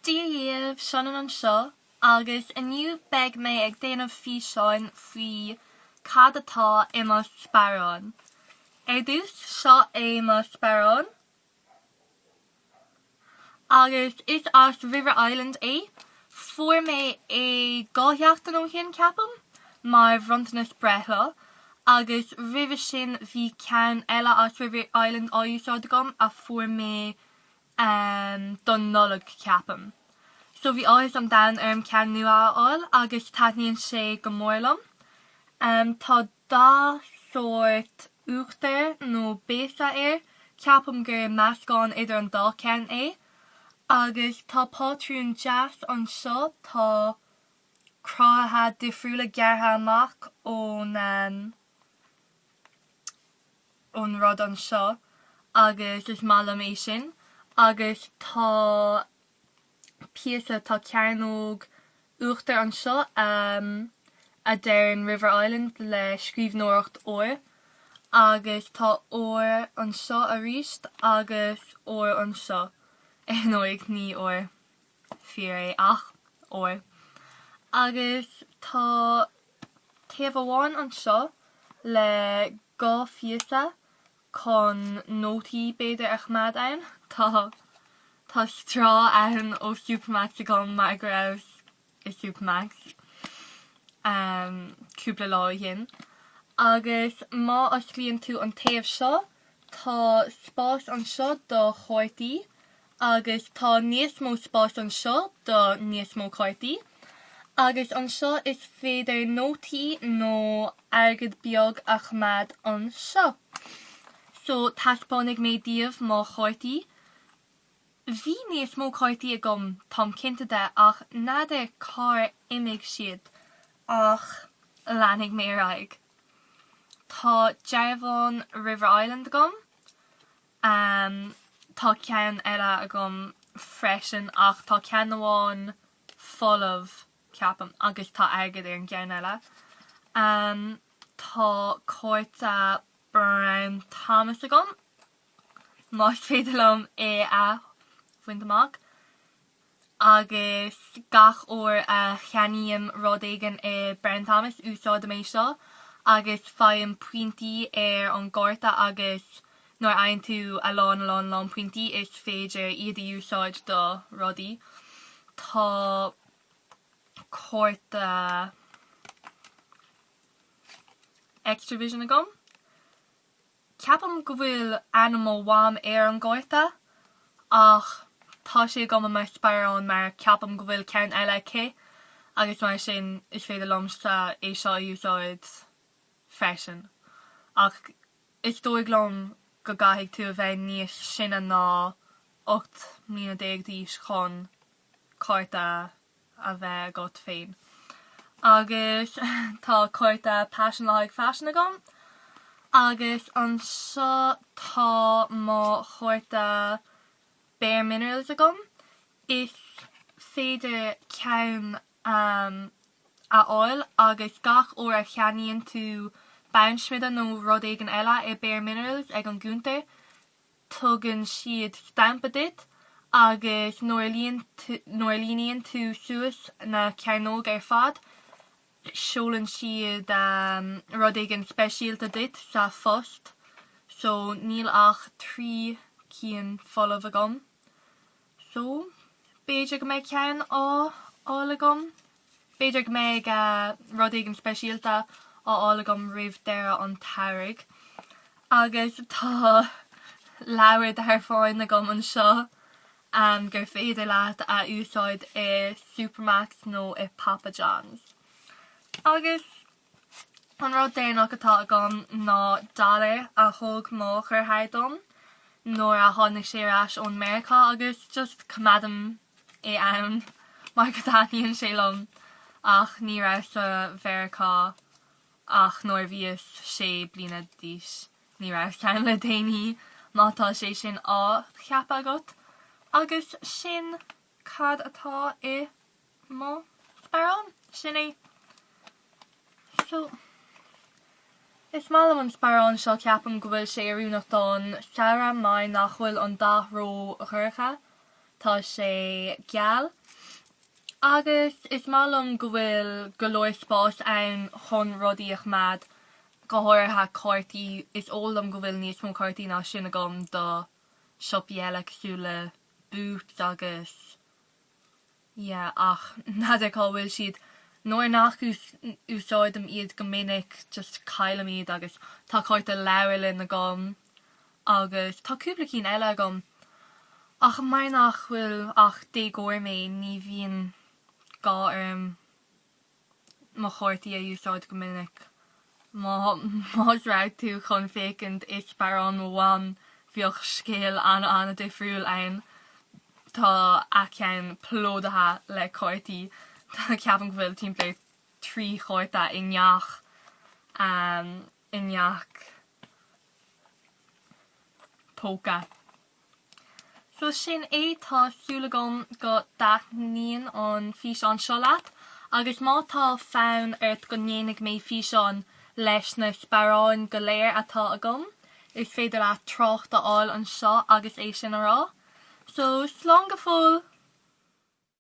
Díomh sean an seo agus iniu beg mé ag déanamh fi seán faoi cad atá i mo sparrán. Dús seo é mo sparrán. Agus is as River Island é. Fuair mé é gátheachtain ó hén ceapam, mar bhrontanas bretha, agus river sin bhí ceann eile as River Island á úsáid agam a fuair mé don nullag ceapam. So bhí áthas an dan ceann nua áil agus taithníonn sé go mórlam. Tá dá sort uachtar nó bésa ceapam gur meascán idir an dá ceann é. Agus tá pátrún jazz an seo tá crátha difriúla geartha amach ón rud an seo agus is malam é sin. Agus tá piasa tá cearnóg uachtar an seo a d'eireann River Island le scríbhneoireacht óir. Agus tá óir an seo a ríist agus óir an seo. Nóig ní óir fíor é ach óir. Agus tá taobh amháin an seo le gá fiasa chun nótaí beidir a chmad ann. Tá strá ann ó Supermax agam mar go raibh i Supermax cúpla lá hin. Agus má osclaíonn tú an taobh seo, tá spás an seo do chóirtaí, agus tá níos mó spás an seo do níos mó chóirtaí. Agus an seo is féidir nótaí nó airgid beag a chmad an seo. So taspánig mé díobh má chóirtaí. Bhí níos mó chóirtaí agam tám cinnte de ach nadidir cá imig siad ach leannig mé raig. Tá dearbhán River Island agam. Tá ceann eile agam freisin ach tá ceann amháin folamh ceapam agus tá airgid ar an ceann eile. Tá cóirte Brown Thomas agam. Más féidir lom é a bhaint amach. Agus gach óir a cheanaíam rud éigean i Brown Thomas úsáid mé seo. Agus faim pointí ar an gárta agus nuair aon tú a lán pointí is féidir iad a úsáid do rudaí. Tá córta Extravision agam. Ceapam go bhfuil animal wam ar an gárta ach tá sé agam mar sparrán mar ceapam go bhfuil ceann eile cé agus mar sin is féidir lom sa é seo úsáid freisin. Ach is dóigh lom go gaithfidh tú a bheith níos sinna ná 8,000 díos chun cárta a bheith agat féin. Agus tá cárta Passion Like Fashion agam. Agus an seo tá má cárta Bare Minerals agam. Is féidir ceann a áil agus gach óir a cheanaíonn tú bounsmida nó rud éigean eile i Bare Minerals ag an gúntar. Tugann siad stampa dit agus nuair líonn tú suas na cearnóg ar fad, seolann siad rud éigean speisialta dit sa phost. So níl ach 3 cían folamh agam. So béidir go méid ceann áil agam. Béidir go méid rud éigean speisialta áil agam roimh deire an tairig. Agus tá leabhar ar fáin agam an seo gur féidir leat a úsáid i Supermax nó i Papa John's. Agus an rud déanach atá agam ná dálair a thug má chur haidom nóair a tháinig sé rais ón Méricá agus just cumadam é ann mar go taithníonn sé lom ach ní raibh sa Méricá ach nóir bhíos sé bliana díos ní raibh ceann le daoine mátá sé sin á cheapa agat. Agus sin cad atá i mo sparrán sin é. So is málam an sparrán seo ceapam go bhfuil sé arúnach don saoire mai nach bhfuil an dathró a chuircha. tá sé geal. Agus is málam go bhfuil go leor spás ann chun rudaíoch mad go háirithe cártaí is ólam go bhfuil níos mó cártaí ná sin agam do siopaí eile cosú le boots agus ach nadidir cá bhfuil siad nóir nach úsáidm iad go minic just caiile iad agus tá cárta leabharlinn agam agus tá cúpla cín eile agam ach mar nach bhfuil ach dégóir mé ní bhíon gá má chártaí a úsáid go minic. Más raibh tú chun fécint is sparrán bháin bhíoch scéal anna difriúil ann tá aceann plódathe le cártaí tá ceapan go bhfuil timpeall 3 chárta i ngneach póca. So sin é tásúla agam go daithníonn an físeán seo leat agus má tá fonn go ndéanamh mé físeán leis na sparrán go léir atá agam is féidir le trocht aáil an seo agus é sin ará. So slán go fóill!